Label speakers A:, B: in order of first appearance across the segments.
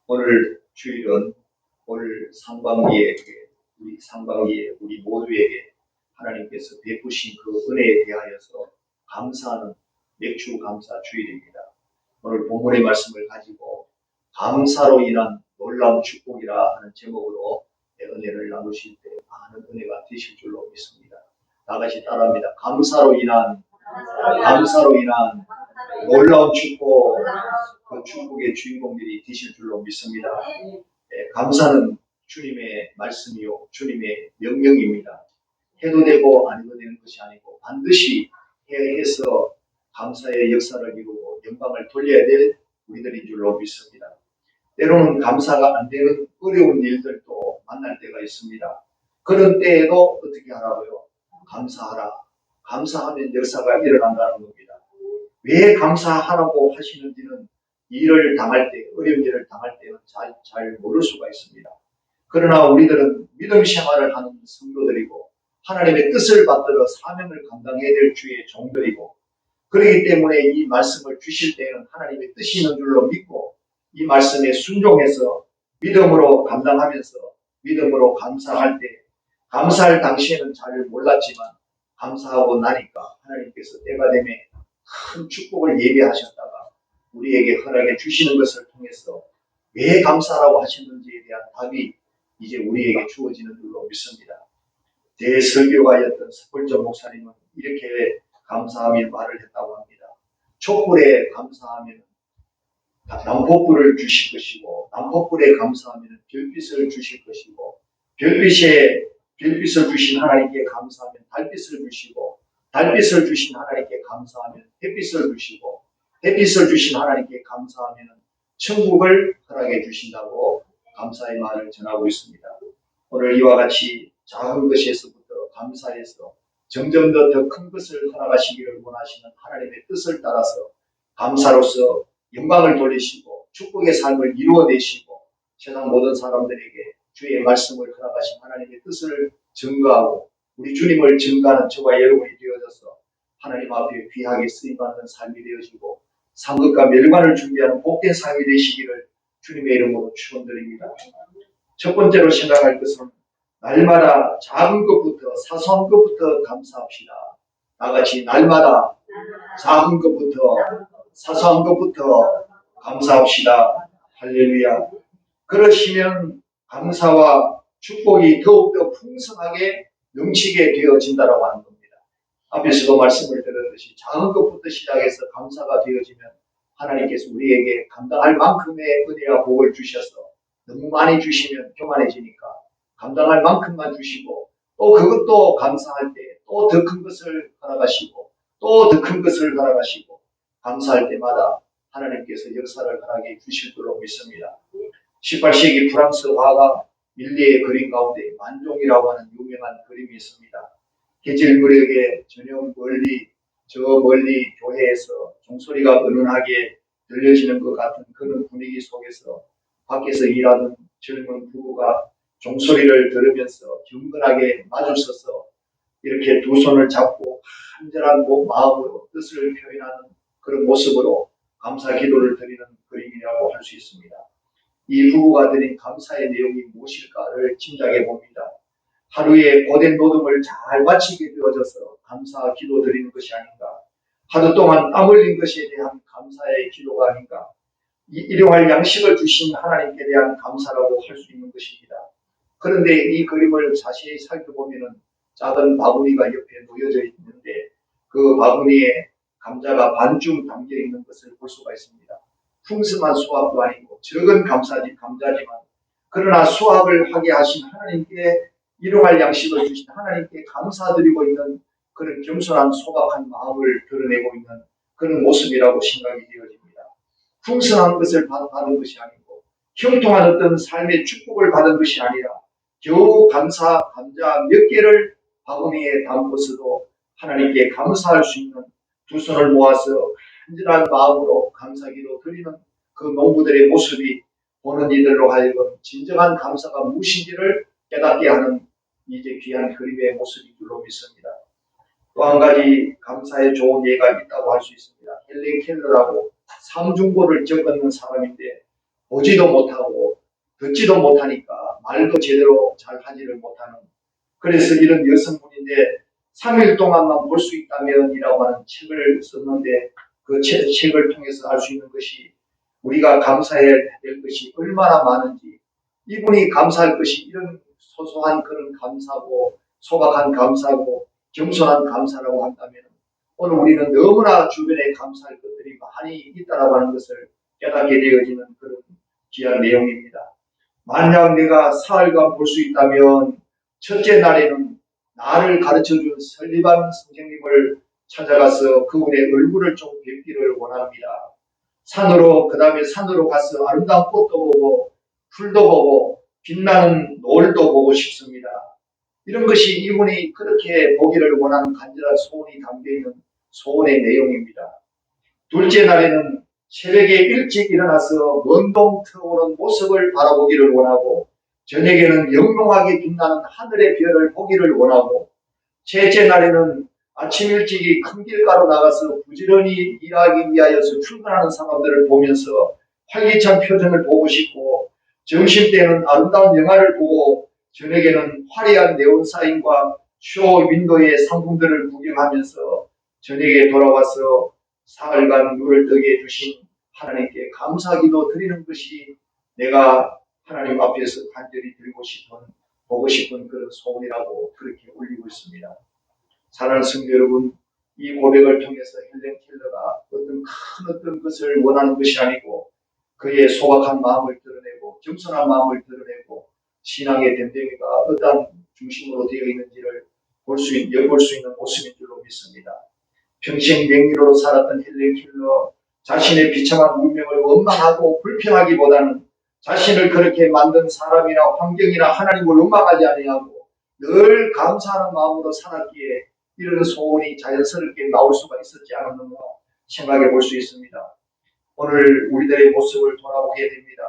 A: 오늘 주일은 올 상반기에 우리 모두에게 하나님께서 베푸신 그 은혜에 대하여서 감사하는 맥주 감사 주일입니다. 오늘 본문의 말씀을 가지고 감사로 인한 놀라운 축복이라 하는 제목으로 은혜를 나누실 때 많은 은혜가 되실 줄로 믿습니다. 다 같이 따라합니다. 감사로 인한 놀라운 축복, 그 축복의 주인공들이 되실 줄로 믿습니다. 감사는 주님의 말씀이요, 주님의 명령입니다. 해도 되고 안 해도 되는 것이 아니고 반드시 해서 감사의 역사를 이루고 영광을 돌려야 될 우리들인 줄로 믿습니다. 때로는 감사가 안 되는 어려운 일들도 만날 때가 있습니다. 그런 때에도 어떻게 하라고요? 감사하라. 감사하면 역사가 일어난다는 겁니다. 왜 감사하라고 하시는지는 일을 당할 때, 어려운 일을 당할 때는 잘 모를 수가 있습니다. 그러나 우리들은 믿음 생활을 하는 성도들이고 하나님의 뜻을 받들어 사명을 감당해야 될 주의 종들이고, 그렇기 때문에 이 말씀을 주실 때는 하나님의 뜻이 있는 줄로 믿고 이 말씀에 순종해서 믿음으로 감당하면서 믿음으로 감사할 때, 감사할 당시에는 잘 몰랐지만 감사하고 나니까 하나님께서 때가 되면 큰 축복을 예비하셨다가 우리에게 허락해 주시는 것을 통해서 왜 감사라고 하셨는지에 대한 답이 이제 우리에게 주어지는 줄로 믿습니다. 제 설교가였던 석불전 목사님은 이렇게 감사하며 말을 했다고 합니다. 촛불에 감사하면 난폭불을 주실 것이고, 난폭불에 감사하면 별빛을 주실 것이고, 별빛을 주신 하나님께 감사하면 달빛을 주시고, 달빛을 주신 하나님께 감사하면 햇빛을 주시고, 햇빛을 주신 하나님께 감사하면 천국을 허락해 주신다고 감사의 말을 전하고 있습니다. 오늘 이와 같이 작은 것에서부터 감사해서 점점 더 큰 것을 허락하시기를 원하시는 하나님의 뜻을 따라서 감사로서 영광을 돌리시고 축복의 삶을 이루어내시고 세상 모든 사람들에게 주의 말씀을 허락하신 하나님의 뜻을 증거하고 우리 주님을 증거하는 저와 여러분이 되어져서 하나님 앞에 귀하게 쓰임받는 삶이 되어지고 상급과 멸관을 준비하는 복된 삶이 되시기를 주님의 이름으로 축원드립니다. 첫 번째로 생각할 것은 날마다 작은 것부터 사소한 것부터 감사합시다. 다같이 날마다 작은 것부터 사소한 것부터 감사합시다. 할렐루야. 그러시면 감사와 축복이 더욱더 풍성하게 넘치게 되어진다라고 하는 겁니다. 앞에서도 말씀을 드렸듯이 작은 것부터 시작해서 감사가 되어지면 하나님께서 우리에게 감당할 만큼의 은혜와 복을 주셔서 너무 많이 주시면 교만해지니까 감당할 만큼만 주시고 또 그것도 감사할 때 또 더 큰 것을 허락하시고 또 더 큰 것을 허락하시고 감사할 때마다 하나님께서 역사를 허락해 주실 줄로 믿습니다. 18세기 프랑스 화가 밀리의 그림 가운데 만종이라고 하는 유명한 그림이 있습니다. 해질무렵에 저녁 멀리 교회에서 종소리가 은은하게 들려지는 것 같은 그런 분위기 속에서 밖에서 일하는 젊은 부부가 종소리를 들으면서 경건하게 마주서서 이렇게 두 손을 잡고 간절한 마음으로 뜻을 표현하는 그런 모습으로 감사 기도를 드리는 그림이라고 할 수 있습니다. 이 부부가 드린 감사의 내용이 무엇일까를 짐작해 봅니다. 하루의 고된 노동을 잘 마치게 되어져서 감사 기도 드리는 것이 아닌가. 하루 동안 땀 흘린 것에 대한 감사의 기도가 아닌가. 일용할 양식을 주신 하나님께 대한 감사라고 할 수 있는 것입니다. 그런데 이 그림을 자세히 살펴보면 작은 바구니가 옆에 놓여져 있는데 그 바구니에 감자가 반쯤 담겨 있는 것을 볼 수가 있습니다. 풍성한 수확도 아니고 적은 감자지만 그러나 수확을 하게 하신 하나님께 일용할 양식을 주신 하나님께 감사드리고 있는 그런 겸손한 소박한 마음을 드러내고 있는 그런 모습이라고 생각이 되어집니다. 풍성한 것을 받은 것이 아니고 형통한 어떤 삶의 축복을 받은 것이 아니라 겨우 감자 몇 개를 바구니에 담고서도 하나님께 감사할 수 있는 두 손을 모아서 간절한 마음으로 감사기도 드리는 그 농부들의 모습이 보는 이들로 하여금 진정한 감사가 무엇인지를 깨닫게 하는 이제 귀한 그림의 모습인 줄로 믿습니다. 또 한 가지 감사의 좋은 예가 있다고 할 수 있습니다. 헬렌 켈러라고 삼중고를 적었는 사람인데 보지도 못하고 듣지도 못하니까 말도 제대로 잘 하지를 못하는, 그래서 이런 여성분인데 3일 동안만 볼 수 있다면이라고 하는 책을 썼는데 그 책을 통해서 알 수 있는 것이 우리가 감사해야 될 것이 얼마나 많은지, 이분이 감사할 것이 이런 소소한 그런 감사고 소박한 감사고 겸손한 감사라고 한다면 오늘 우리는 너무나 주변에 감사할 것들이 많이 있다라고 하는 것을 깨닫게 되어지는 그런 귀한 내용입니다. 만약 내가 사흘간 볼 수 있다면 첫째 날에는 나를 가르쳐준 설리반 선생님을 찾아가서 그분의 얼굴을 좀 뵙기를 원합니다. 그 다음에 산으로 가서 아름다운 꽃도 보고 풀도 보고 빛나는 노을도 보고 싶습니다. 이런 것이 이분이 그렇게 보기를 원하는 간절한 소원이 담겨있는 소원의 내용입니다. 둘째 날에는 새벽에 일찍 일어나서 먼동 트어오는 모습을 바라보기를 원하고 저녁에는 영롱하게 빛나는 하늘의 별을 보기를 원하고 셋째 날에는 아침 일찍이 큰 길가로 나가서 부지런히 일하기 위하여서 출근하는 사람들을 보면서 활기찬 표정을 보고 싶고 점심때는 아름다운 영화를 보고 저녁에는 화려한 네온사인과 쇼 윈도의 상품들을 구경하면서 저녁에 돌아와서 사흘간 눈을 뜨게 해주신 하나님께 감사기도 드리는 것이 내가 하나님 앞에서 간절히 보고 싶은 그런 소원이라고 그렇게 올리고 있습니다. 사랑하는 성도 여러분, 이 고백을 통해서 헬렌 켈러가 어떤 것을 원하는 것이 아니고 그의 소박한 마음을 드러내고 겸손한 마음을 드러내고 신앙의 댐댐이가 어떤 중심으로 되어 있는지를 엿볼 수 있는 모습인 줄로 믿습니다. 평생 맹인으로 살았던 헬렌 켈러 자신의 비참한 운명을 원망하고 불평하기보다는 자신을 그렇게 만든 사람이나 환경이나 하나님을 원망하지 아니하고 늘 감사하는 마음으로 살았기에 이런 소원이 자연스럽게 나올 수가 있었지 않았는가 생각해 볼 수 있습니다. 오늘 우리들의 모습을 돌아보게 됩니다.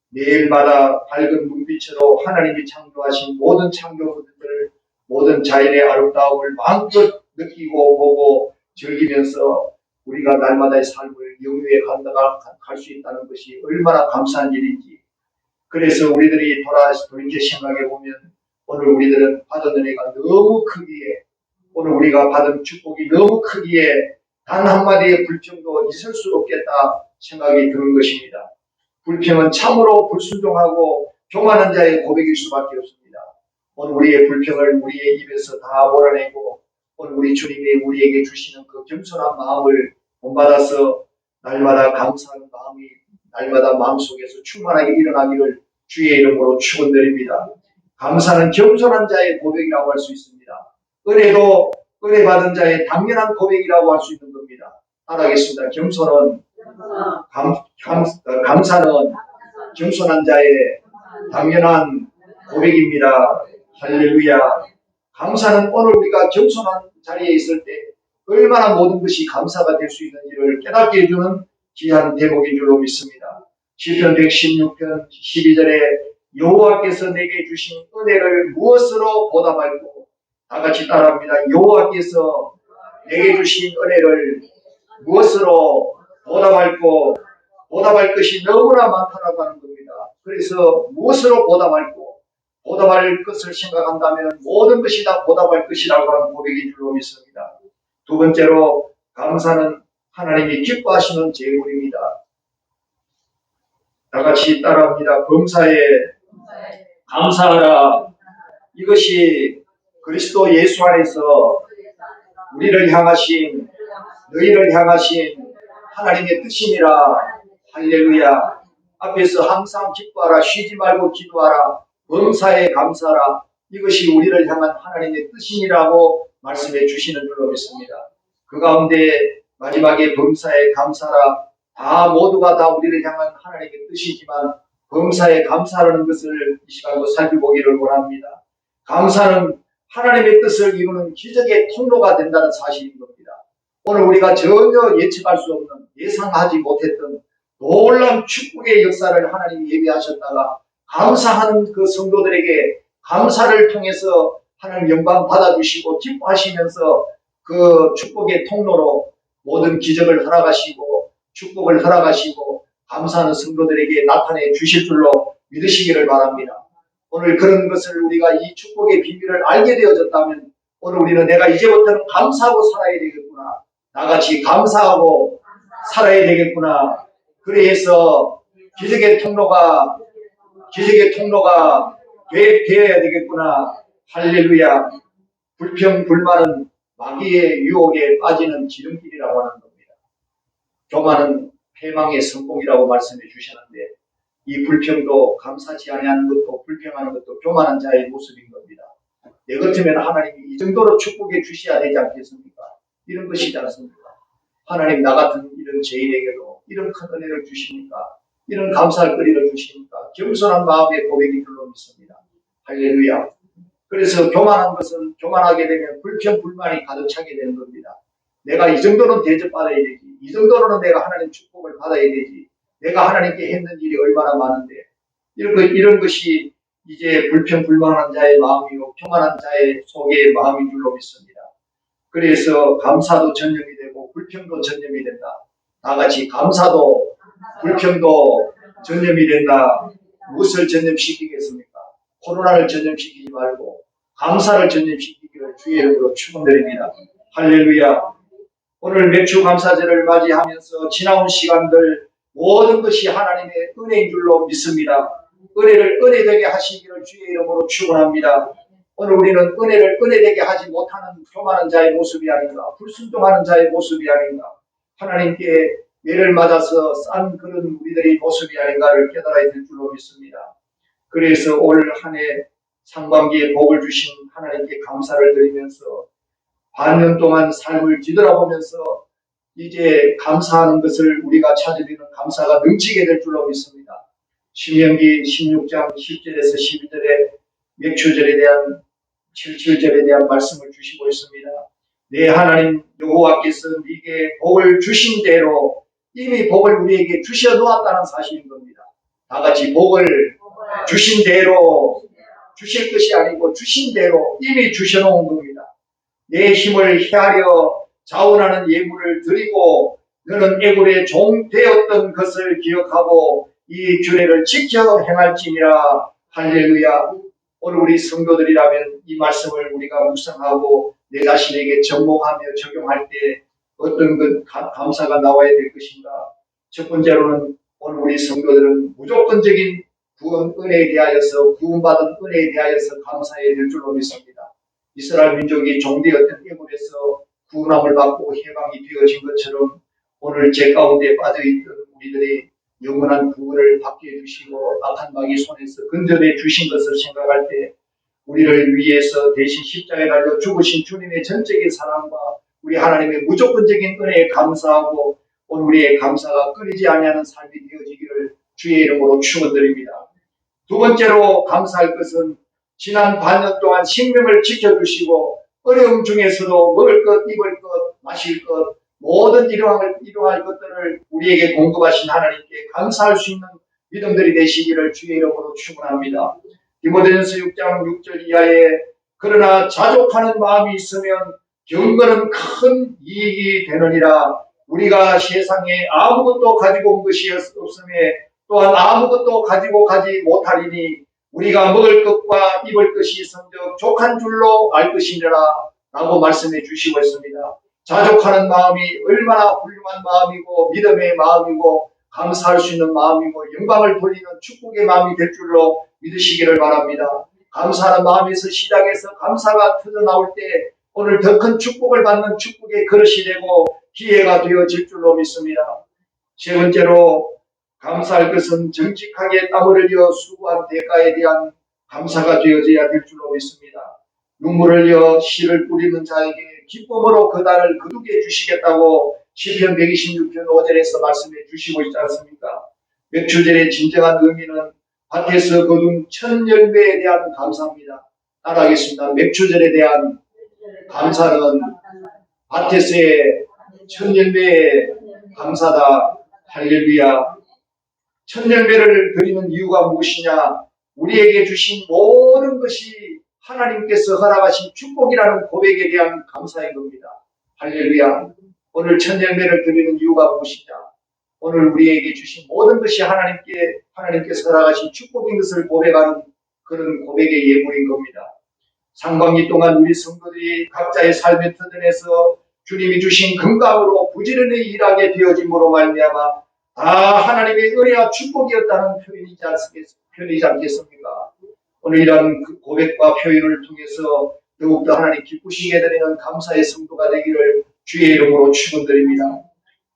A: 매일마다 밝은 눈빛으로 하나님이 창조하신 모든 창조물들, 모든 자연의 아름다움을 마음껏 느끼고 보고 즐기면서 우리가 날마다의 삶을 영유에 갈 수 있다는 것이 얼마나 감사한 일인지, 그래서 우리들이 돌이켜 생각해 보면 오늘 우리들은 받은 은혜가 너무 크기에, 오늘 우리가 받은 축복이 너무 크기에 단 한마디의 불평도 있을 수 없겠다 생각이 드는 것입니다. 불평은 참으로 불순종하고 교만한 자의 고백일 수밖에 없습니다. 오늘 우리의 불평을 우리의 입에서 다 몰아내고 오늘 우리 주님이 우리에게 주시는 그 겸손한 마음을 본받아서 날마다 감사하는 마음이 날마다 마음속에서 충만하게 일어나기를 주의 이름으로 축원드립니다. 감사는 겸손한 자의 고백이라고 할 수 있습니다. 은혜도 은혜 받은 자의 당연한 고백이라고 할 수 있는 겁니다. 따라하겠습니다. 감사는 겸손한 자의 당연한 고백입니다. 할렐루야. 감사는 오늘 우리가 겸손한 자리에 있을 때 얼마나 모든 것이 감사가 될 수 있는지를 깨닫게 해주는 귀한 대목인 줄로 믿습니다. 시편 116편 12절에 여호와께서 내게 주신 은혜를 무엇으로 보답할꼬? 다 같이 따라합니다. 여호와께서 내게 주신 은혜를 무엇으로 보답할꼬? 보답할 것이 너무나 많다라고 하는 겁니다. 그래서 무엇으로 보답할꼬? 보답할 것을 생각한다면 모든 것이 다 보답할 것이라고 하는 고백인 줄로 믿습니다. 두 번째로 감사는 하나님이 기뻐하시는 제물입니다. 다 같이 따라합니다. 범사에 감사하라. 이것이 그리스도 예수 안에서 우리를 향하신, 너희를 향하신 하나님의 뜻이니라. 할렐루야. 앞에서 항상 기뻐하라, 쉬지 말고 기도하라, 범사에 감사하라. 이것이 우리를 향한 하나님의 뜻이니라고 말씀해 주시는 줄로 믿습니다. 그 가운데 마지막에 범사에 감사하라. 모두가 다 우리를 향한 하나님의 뜻이지만 범사에 감사하는 것을 이 시간도 살펴보기를 원합니다. 감사는 하나님의 뜻을 이루는 기적의 통로가 된다는 사실인 겁니다. 오늘 우리가 전혀 예측할 수 없는, 예상하지 못했던 놀라운 축복의 역사를 하나님이 예비하셨다가 감사하는 그 성도들에게 감사를 통해서 하나님 영광 받아주시고 기뻐하시면서 그 축복의 통로로 모든 기적을 허락하시고 축복을 허락하시고 감사하는 성도들에게 나타내 주실 줄로 믿으시기를 바랍니다. 오늘 그런 것을 우리가 이 축복의 비밀을 알게 되어졌다면 오늘 우리는 내가 이제부터는 감사하고 살아야 되겠구나. 나같이 감사하고 살아야 되겠구나. 그래서 기적의 통로가 되어야 되겠구나. 할렐루야. 불평, 불만은 마귀의 유혹에 빠지는 지름길이라고 하는 겁니다. 교만은 패망의 성공이라고 말씀해 주셨는데 이 불평도 감사치 아니하는 것도 불평하는 것도 교만한 자의 모습인 겁니다. 내 같으면 하나님이 이 정도로 축복해 주셔야 되지 않겠습니까? 이런 것이지 않습니까? 하나님 나 같은 이런 죄인에게도 이런 큰 은혜를 주시니까 이런 감사할 거리를 주시니까 겸손한 마음의 고백이 줄로 믿습니다. 할렐루야. 그래서 교만한 것은 교만하게 되면 불평 불만이 가득 차게 되는 겁니다. 내가 이 정도는 대접받아야 되지. 이 정도로는 내가 하나님 축복을 받아야 되지. 내가 하나님께 했는 일이 얼마나 많은데 이런 것이 이제 불평 불만한 자의 마음이고 교만한 자의 속의 마음인 줄로 믿습니다. 그래서 감사도 전념이 되고 불평도 전념이 된다. 다같이 감사도 불평도 전념이 된다. 무엇을 전념시키겠습니까? 코로나를 전념시키지 말고 감사를 전념시키기를 주의 이름으로 축원드립니다. 할렐루야. 오늘 맥주 감사절을 맞이하면서 지나온 시간들 모든 것이 하나님의 은혜인 줄로 믿습니다. 은혜를 은혜되게 하시기를 주의 이름으로 축원합니다. 오늘 우리는 은혜를 은혜되게 하지 못하는 교만한 자의 모습이 아닌가, 불순종하는 자의 모습이 아닌가, 하나님께 매를 맞아서 싼 그런 우리들의 모습이 아닌가를 깨달아야 될 줄로 믿습니다. 그래서 올 한 해 상반기에 복을 주신 하나님께 감사를 드리면서 반년 동안 삶을 뒤돌아보면서 이제 감사하는 것을 우리가 찾으려는 감사가 넘치게 될 줄로 믿습니다. 신명기 16장 10절에서 12절에 맥주절에 대한 77절에 대한 말씀을 주시고 있습니다. 내 하나님 여호와께서 네게 복을 주신 대로 이미 복을 우리에게 주셔 놓았다는 사실인 겁니다. 다같이 복을 주신 대로 주실 것이 아니고 주신 대로 이미 주셔 놓은 겁니다. 내 힘을 헤아려 자원하는 예물을 드리고 너는 애굽의 종 되었던 것을 기억하고 이 규례를 지켜 행할지니라. 할렐루야. 오늘 우리 성도들이라면 이 말씀을 우리가 묵상하고 내 자신에게 접목하며 적용할 때 어떤 감사가 나와야 될 것인가. 첫 번째로는 오늘 우리 성도들은 무조건적인 구원 은혜에 대하여서 구원받은 은혜에 대하여서 감사해야 될 줄로 믿습니다. 이스라엘 민족이 종되었던 애굽에서 구원함을 받고 해방이 되어진 것처럼 오늘 죄 가운데 빠져있던 우리들이 영원한 구원을 받게 해주시고 악한 마귀 손에서 건져내 주신 것을 생각할 때 우리를 위해서 대신 십자가에 달려 죽으신 주님의 전적인 사랑과 우리 하나님의 무조건적인 은혜에 감사하고 오늘 우리의 감사가 끊이지 아니하는 삶이 되어지기를 주의 이름으로 축원드립니다. 두 번째로 감사할 것은 지난 반년 동안 생명을 지켜주시고 어려움 중에서도 먹을 것, 입을 것, 마실 것 모든 이러할 것들을 우리에게 공급하신 하나님께 감사할 수 있는 믿음들이 되시기를 주의 이름으로 축원합니다. 디모데전서 6장 6절 이하에 그러나 자족하는 마음이 있으면 경건은 큰 이익이 되느니라. 우리가 세상에 아무것도 가지고 온 것이 없음에 또한 아무것도 가지고 가지 못하리니 우리가 먹을 것과 입을 것이 성적 족한 줄로 알 것이니라 라고 말씀해 주시고 있습니다. 자족하는 마음이 얼마나 훌륭한 마음이고 믿음의 마음이고 감사할 수 있는 마음이고 영광을 돌리는 축복의 마음이 될 줄로 믿으시기를 바랍니다. 감사하는 마음에서 시작해서 감사가 터져나올 때 오늘 더 큰 축복을 받는 축복의 그릇이 되고 기회가 되어질 줄로 믿습니다. 세 번째로 감사할 것은 정직하게 땀을 흘려 수고한 대가에 대한 감사가 되어져야 될 줄로 믿습니다. 눈물을 흘려 씨를 뿌리는 자에게 기쁨으로 그 달을 거두게 해주시겠다고 시편 126편 5절에서 말씀해 주시고 있지 않습니까? 맥주절의 진정한 의미는 밭에서 거둔 첫 열매에 대한 감사입니다. 따라하겠습니다. 맥주절에 대한 감사는 밭에서의 첫 열매에 감사다. 할렐루야. 첫 열매를 드리는 이유가 무엇이냐? 우리에게 주신 모든 것이 하나님께서 허락하신 축복이라는 고백에 대한 감사인 겁니다. 할렐루야. 오늘 첫 열매를 드리는 이유가 무엇이냐? 오늘 우리에게 주신 모든 것이 하나님께서 허락하신 축복인 것을 고백하는 그런 고백의 예물인 겁니다. 상반기 동안 우리 성도들이 각자의 삶의 터전에서 주님이 주신 건강으로 부지런히 일하게 되어짐으로 말미암아 다 하나님의 은혜와 축복이었다는 표현이지 않겠습니까? 오늘 이런 그 고백과 표현을 통해서 더욱더 하나님 기쁘시게 드리는 감사의 성도가 되기를 주의 이름으로 축원드립니다.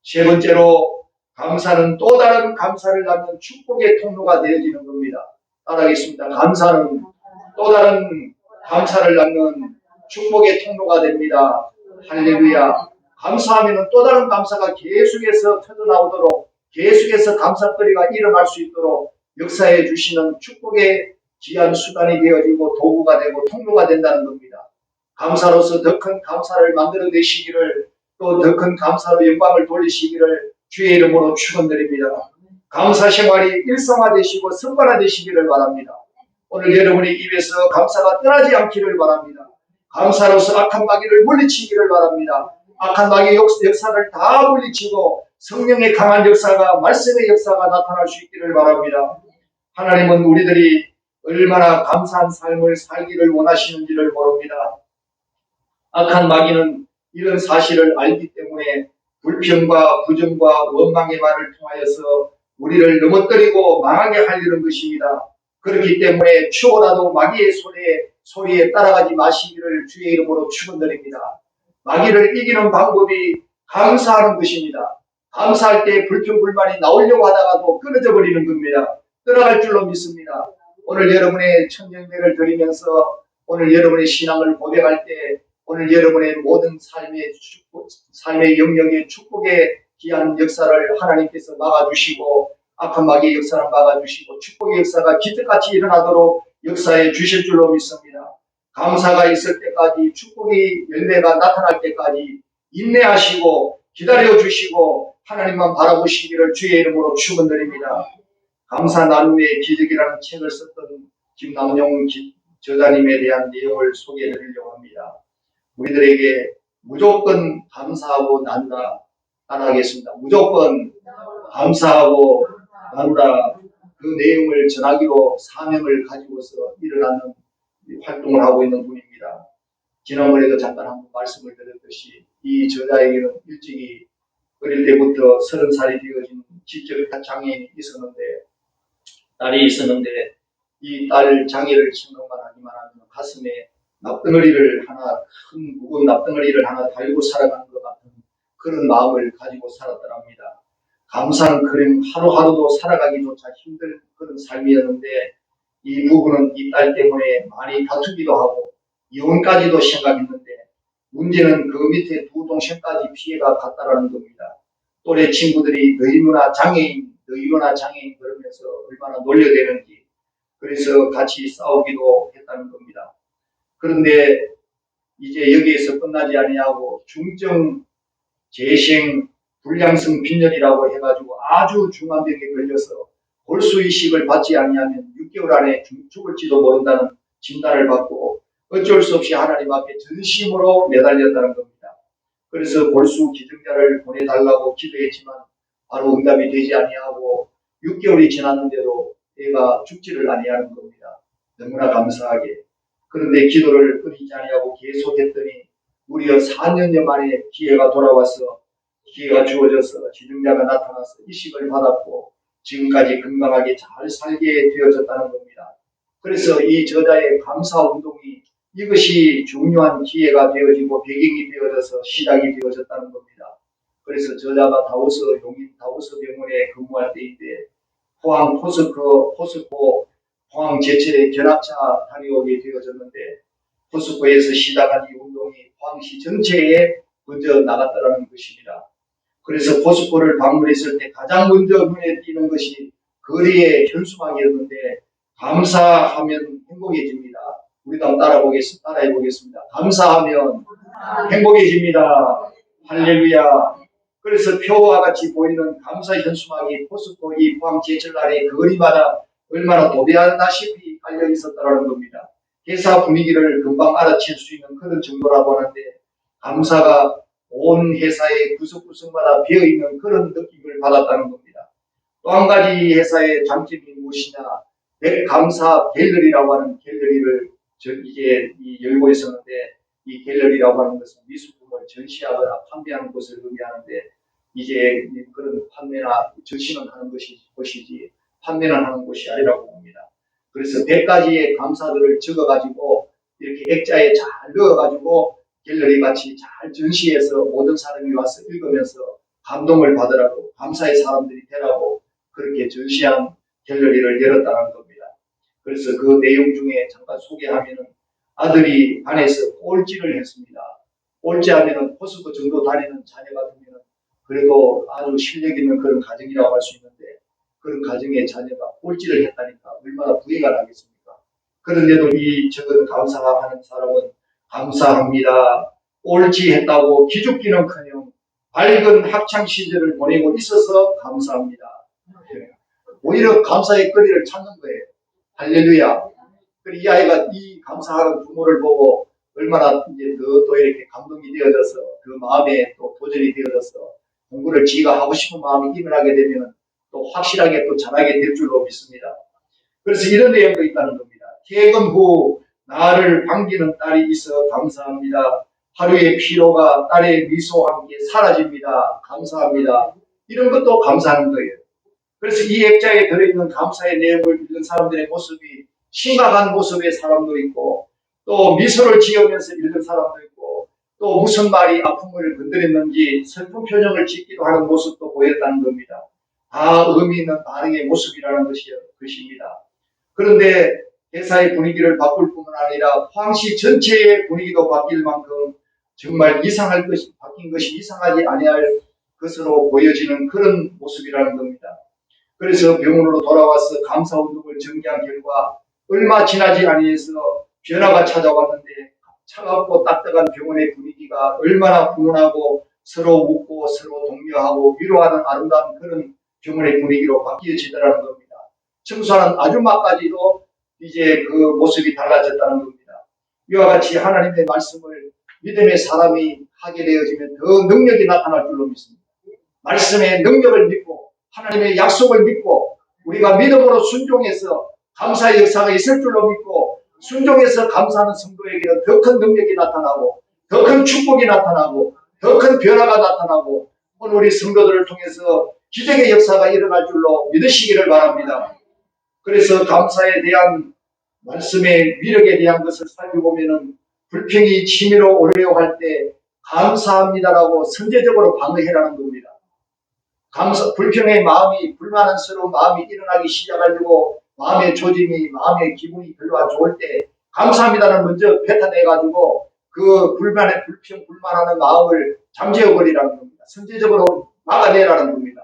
A: 세 번째로 감사는 또 다른 감사를 낳는 축복의 통로가 되어지는 겁니다. 따라하겠습니다. 감사는 또 다른 감사를 낳는 축복의 통로가 됩니다. 할렐루야. 감사하면 또 다른 감사가 계속해서 터져나오도록 계속해서 감사거리가 일어날 수 있도록 역사해 주시는 축복의 귀한 수단이 되어지고 도구가 되고 통로가 된다는 겁니다. 감사로서 더 큰 감사를 만들어내시기를 또 더 큰 감사로 영광을 돌리시기를 주의 이름으로 축원드립니다. 감사 생활이 일상화되시고 습관화되시기를 바랍니다. 오늘 여러분의 입에서 감사가 떠나지 않기를 바랍니다. 감사로서 악한 마귀를 물리치기를 바랍니다. 악한 마귀의 역사를 다 물리치고 성령의 강한 역사가 말씀의 역사가 나타날 수 있기를 바랍니다. 하나님은 우리들이 얼마나 감사한 삶을 살기를 원하시는지를 모릅니다. 악한 마귀는 이런 사실을 알기 때문에 불평과 부정과 원망의 말을 통하여서 우리를 넘어뜨리고 망하게 하려는 것입니다. 그렇기 때문에 추호라도 마귀의 소리에 따라가지 마시기를 주의 이름으로 축원드립니다. 마귀를 이기는 방법이 감사하는 것입니다. 감사할 때 불평불만이 나오려고 하다가도 끊어져 버리는 겁니다. 떠나갈 줄로 믿습니다. 오늘 여러분의 청정대를 드리면서 오늘 여러분의 신앙을 고백할 때 오늘 여러분의 모든 삶의 영역의 축복의 귀한 역사를 하나님께서 막아주시고 악한 마귀의 역사를 막아주시고 축복의 역사가 기적같이 일어나도록 역사해 주실 줄로 믿습니다. 감사가 있을 때까지 축복의 열매가 나타날 때까지 인내하시고 기다려주시고 하나님만 바라보시기를 주의 이름으로 축원드립니다. 감사 나눔의 기적이라는 책을 썼던 김남용 저자님에 대한 내용을 소개해 드리려고 합니다. 우리들에게 무조건 감사하고 나누라 따라하겠습니다. 무조건 감사하고 나누라 그 내용을 전하기로 사명을 가지고서 일어나는 활동을 하고 있는 분입니다. 지난번에도 잠깐 한번 말씀을 드렸듯이 이 저자에게는 일찍이 어릴 때부터 30살이 되어진 지적 장애인이 있었는데 딸이 있었는데 이 딸 장애를 생각만 하기만 하면 가슴에 납덩어리를 하나 큰 무거운 납덩어리를 하나 달고 살아가는 것 같은 그런 마음을 가지고 살았더랍니다. 감사는 그런 하루하루도 살아가기조차 힘든 그런 삶이었는데 이 부부는 이 딸 때문에 많이 다투기도 하고 이혼까지도 생각했는데 문제는 그 밑에 두 동생까지 피해가 갔다라는 겁니다. 또래 친구들이 너희 누나 장애인 그러면서 얼마나 놀려대는지 그래서 같이 싸우기도 했다는 겁니다. 그런데 이제 여기에서 끝나지 아니하고 중증 재생 불량성 빈혈이라고 해가지고 아주 중한 병에 걸려서 골수이식을 받지 아니하면 6개월 안에 죽을지도 모른다는 진단을 받고 어쩔 수 없이 하나님 앞에 전심으로 매달렸다는 겁니다. 그래서 골수 기증자를 보내달라고 기도했지만 바로 응답이 되지 아니하고 6개월이 지났는데도 애가 죽지를 아니하는 겁니다. 너무나 감사하게. 그런데 기도를 끊이지 아니하고 계속했더니 무려 4년여 만에 기회가 돌아와서 기회가 주어져서 지정자가 나타나서 이식을 받았고 지금까지 건강하게 잘 살게 되어졌다는 겁니다. 그래서 이 저자의 감사 운동이 이것이 중요한 기회가 되어지고 배경이 되어져서 시작이 되어졌다는 겁니다. 그래서 저자가 용인 다우스 병원에 근무할 때인데 포항 포스코 포항 제철의 견학차 다녀오게 되어졌는데 포스코에서 시작한 이 운동이 포항시 전체에 먼저 나갔다는 것입니다. 그래서 포스코를 방문했을 때 가장 먼저 눈에 띄는 것이 거리의 현수막이었는데 감사하면 행복해집니다. 우리도 한번 따라해 보겠습니다. 감사하면 행복해집니다. 할렐루야. 그래서 표와 같이 보이는 감사 현수막이 포스코 이 포항 제철날의 거리마다 얼마나 도배하다시피 깔려 있었다는 겁니다. 회사 분위기를 금방 알아챌 수 있는 그런 정도라고 하는데 감사가 온 회사의 구석구석마다 비어있는 그런 느낌을 받았다는 겁니다. 또 한 가지 회사의 장점이 무엇이냐, 백감사 갤러리라고 하는 갤러리를 이제 열고 있었는데, 이 갤러리라고 하는 것은 미술품을 전시하거나 판매하는 것을 의미하는데, 이제 그런 판매나 전시는 하는 것이지 판매는 하는 곳이 아니라고 봅니다. 그래서 100가지의 감사들을 적어가지고 이렇게 액자에 잘 넣어가지고 갤러리 같이 잘 전시해서 모든 사람이 와서 읽으면서 감동을 받으라고, 감사의 사람들이 되라고 그렇게 전시한 갤러리를 열었다는 겁니다. 그래서 그 내용 중에 잠깐 소개하면은, 아들이 반에서 꼴찌를 했습니다. 꼴찌하면은 포스코 정도 다니는 자녀 같으면 그래도 아주 실력 있는 그런 가정이라고 할 수 있는데, 그런 가정의 자녀가 꼴찌를 했다니까 얼마나 부해가 나겠습니까? 그런데도 이 적은 감사하는 사람은 감사합니다. 꼴찌했다고 기죽기는커녕 밝은 학창 시절을 보내고 있어서 감사합니다. 오히려 감사의 거리를 찾는 거예요. 할렐루야. 이 아이가 이 감사하는 부모를 보고 얼마나 이제 또 이렇게 감동이 되어져서 그 마음에 또 도전이 되어져서 공부를 지가 하고 싶은 마음이 일어나게 되면 또 확실하게 또 잘하게 될 줄로 믿습니다. 그래서 이런 내용도 있다는 겁니다. 퇴근 후 나를 반기는 딸이 있어 감사합니다. 하루의 피로가 딸의 미소와 함께 사라집니다. 감사합니다. 이런 것도 감사하는 거예요. 그래서 이 액자에 들어있는 감사의 내용을 읽는 사람들의 모습이 심각한 모습의 사람도 있고, 또 미소를 지으면서 읽는 사람도 있고, 또 무슨 말이 아픔을 건드렸는지 슬픈 표정을 짓기도 하는 모습도 보였다는 겁니다. 다 의미 있는 반응의 모습이라는 것입니다. 그런데 회사의 분위기를 바꿀 뿐만 아니라 포항시 전체의 분위기도 바뀔 만큼 정말 바뀐 것이 이상하지 아니할 것으로 보여지는 그런 모습이라는 겁니다. 그래서 병원으로 돌아와서 감사운동을 전개한 결과 얼마 지나지 아니해서 변화가 찾아왔는데, 차갑고 따뜻한 병원의 분위기가 얼마나 훈훈하고 서로 웃고 서로 독려하고 위로하는 아름다운 그런 병원의 분위기로 바뀌어지더라는 겁니다. 청소하는 아줌마까지도 이제 그 모습이 달라졌다는 겁니다. 이와 같이 하나님의 말씀을 믿음의 사람이 하게 되어지면 더 능력이 나타날 줄로 믿습니다. 말씀의 능력을 믿고 하나님의 약속을 믿고 우리가 믿음으로 순종해서 감사의 역사가 있을 줄로 믿고, 순종해서 감사하는 성도에게는 더 큰 능력이 나타나고 더 큰 축복이 나타나고 더 큰 변화가 나타나고, 오늘 우리 성도들을 통해서 기적의 역사가 일어날 줄로 믿으시기를 바랍니다. 그래서 감사에 대한 말씀의 위력에 대한 것을 살펴보면은, 불평이 치밀어 오르려고 할 때 감사합니다라고 선제적으로 방어해라는 겁니다. 불평의 마음이, 불만스러운 마음이 일어나기 시작하려고 마음의 조짐이, 마음의 기분이 별로 안 좋을 때 감사합니다는 먼저 뱉어내가지고 그 불평, 불만하는 마음을 잠재워버리라는 겁니다. 선제적으로 막아내라는 겁니다.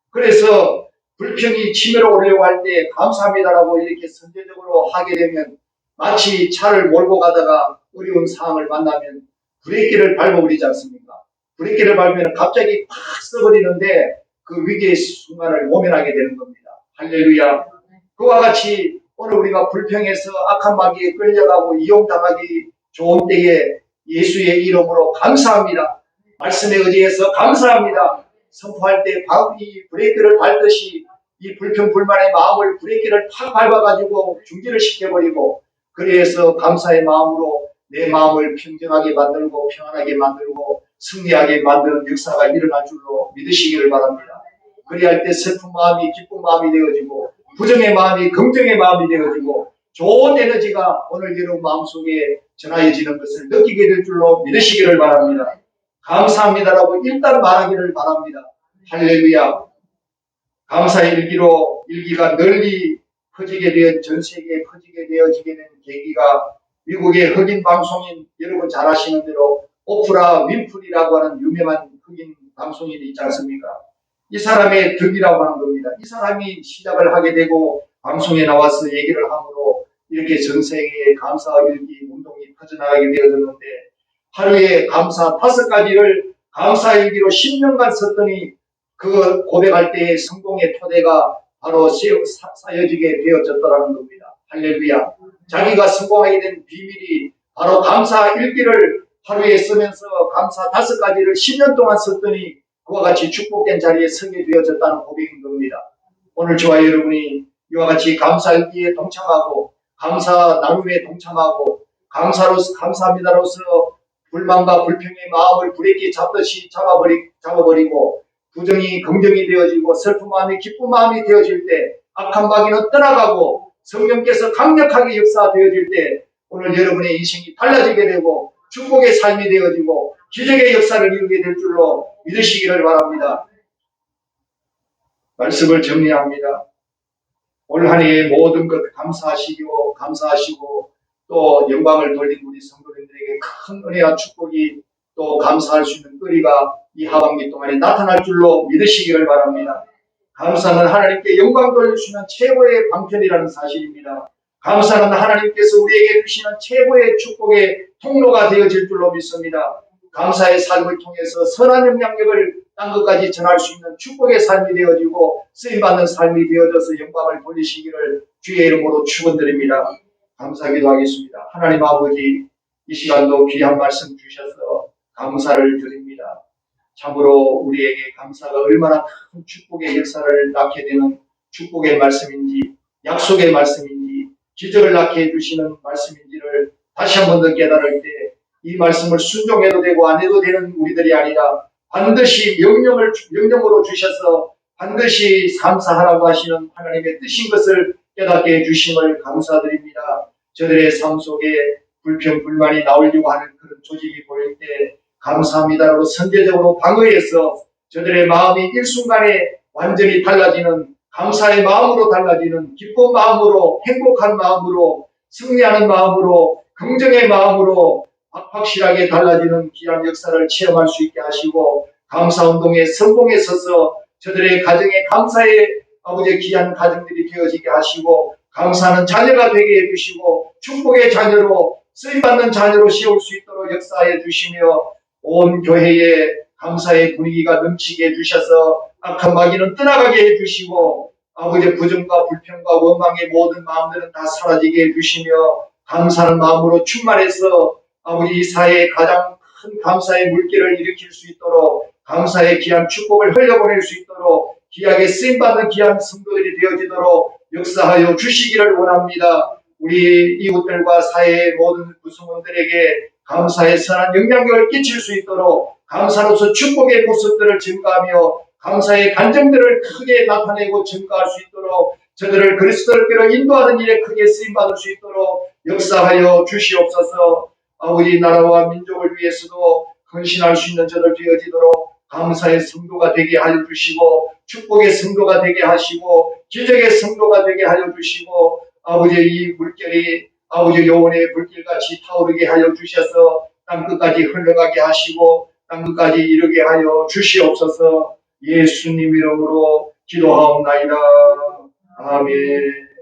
A: 그래서 불평이 치밀어 오르려고 할 때 감사합니다라고 이렇게 선제적으로 하게 되면, 마치 차를 몰고 가다가 어려운 상황을 만나면 브레이크를 밟아버리지 않습니까? 브레이크를 밟으면 갑자기 팍 써버리는데 그 위기의 순간을 모면하게 되는 겁니다. 할렐루야. 그와 같이 오늘 우리가 불평해서 악한 마귀에 끌려가고 이용당하기 좋은 때에 예수의 이름으로 감사합니다, 말씀에 의지해서 감사합니다 선포할 때 이 브레이크를 밟듯이 이 불평불만의 마음을 브레이크를 팍 밟아가지고 중지를 시켜버리고, 그래서 감사의 마음으로 내 마음을 평정하게 만들고 평안하게 만들고 승리하게 만드는 역사가 일어날 줄로 믿으시기를 바랍니다. 그리할 때 슬픈 마음이 기쁜 마음이 되어지고, 부정의 마음이 긍정의 마음이 되어지고, 좋은 에너지가 오늘 여러분 마음속에 전하여지는 것을 느끼게 될 줄로 믿으시기를 바랍니다. 감사합니다라고 일단 말하기를 바랍니다. 할렐루야. 감사의 일기가 널리 퍼지게 되어 전 세계에 퍼지게 되어지게 된 계기가, 미국의 흑인 방송인, 여러분 잘 아시는 대로 오프라 윈프리라고 하는 유명한 흑인 방송인이 있지 않습니까? 이 사람의 덕이라고 하는 겁니다. 이 사람이 시작을 하게 되고 방송에 나와서 얘기를 함으로 이렇게 전 세계에 감사 일기 운동이 퍼져나가게 되어졌는데, 하루에 감사 5가지를 감사 일기로 10년간 썼더니 그 고백할 때의 성공의 토대가 바로 쌓여지게 되어졌더라는 겁니다. 할렐루야. 자기가 성공하게 된 비밀이 바로 감사 일기를 하루에 쓰면서 감사 5가지를 10년 동안 썼더니 그와 같이 축복된 자리에 서게 되어졌다는 고백인 겁니다. 오늘 저와 여러분이 이와 같이 감사일기에 동참하고 감사 나눔에 동참하고 감사합니다로서 불만과 불평의 마음을 불에게 잡듯이 잡아버리고 부정이 긍정이 되어지고 슬픈 마음이 기쁜 마음이 되어질 때 악한 마귀는 떠나가고 성령께서 강력하게 역사되어질 때 오늘 여러분의 인생이 달라지게 되고 축복의 삶이 되어지고 기적의 역사를 이루게 될 줄로 믿으시기를 바랍니다. 말씀을 정리합니다. 올 한 해의 모든 것 감사하시고 또 영광을 돌린 우리 성도님들에게 큰 은혜와 축복이 또 감사할 수 있는 의리가 이 하반기 동안에 나타날 줄로 믿으시기를 바랍니다. 감사는 하나님께 영광 돌릴 수 있는 최고의 방편이라는 사실입니다. 감사는 하나님께서 우리에게 주시는 최고의 축복의 통로가 되어질 줄로 믿습니다. 감사의 삶을 통해서 선한 영향력을 딴 것까지 전할 수 있는 축복의 삶이 되어지고 쓰임받는 삶이 되어져서 영광을 돌리시기를 주의 이름으로 축원드립니다. 감사기도 하겠습니다. 하나님 아버지, 이 시간도 귀한 말씀 주셔서 감사를 드립니다. 참으로 우리에게 감사가 얼마나 큰 축복의 역사를 낳게 되는 축복의 말씀인지, 약속의 말씀인지, 기적을 낳게 해주시는 말씀인지를 다시 한 번 더 깨달을 때 이 말씀을 순종해도 되고 안 해도 되는 우리들이 아니라 반드시 명령으로 주셔서 반드시 감사하라고 하시는 하나님의 뜻인 것을 깨닫게 해주심을 감사드립니다. 저들의 삶 속에 불평, 불만이 나오려고 하는 그런 조직이 보일 때 감사합니다로 선제적으로 방어해서 저들의 마음이 일순간에 완전히 달라지는 감사의 마음으로 달라지는 기쁜 마음으로 행복한 마음으로 승리하는 마음으로 긍정의 마음으로 확실하게 달라지는 귀한 역사를 체험할 수 있게 하시고 감사운동의 성공에 서서 저들의 가정에 감사의 아버지의 귀한 가정들이 되어지게 하시고 감사하는 자녀가 되게 해주시고 축복의 자녀로 쓰임받는 자녀로 세울 수 있도록 역사해 주시며 온 교회에 감사의 분위기가 넘치게 해주셔서 악한 마귀는 떠나가게 해주시고 아버지의 부정과 불평과 원망의 모든 마음들은 다 사라지게 해주시며 감사하는 마음으로 충만해서 아버지 이 사회에 가장 큰 감사의 물결을 일으킬 수 있도록 감사의 귀한 축복을 흘려보낼 수 있도록 귀하게 쓰임받는 귀한 성도들이 되어지도록 역사하여 주시기를 원합니다. 우리 이웃들과 사회의 모든 구성원들에게 감사의 선한 영향력을 끼칠 수 있도록 감사로서 축복의 모습들을 증가하며 감사의 간증들을 크게 나타내고 증가할 수 있도록 저들을 그리스도께로 인도하는 일에 크게 쓰임받을 수 있도록 역사하여 주시옵소서. 아버지 나라와 민족을 위해서도 헌신할 수 있는 저들 되어지도록 감사의 성도가 되게 하여 주시고 축복의 성도가 되게 하시고 기적의 성도가 되게 하여 주시고 아버지의 이 물결이 아버지 영혼의 불길같이 타오르게 하여 주셔서 땅끝까지 흘러가게 하시고 땅끝까지 이르게 하여 주시옵소서. 예수님 이름으로 기도하옵나이다. 아멘.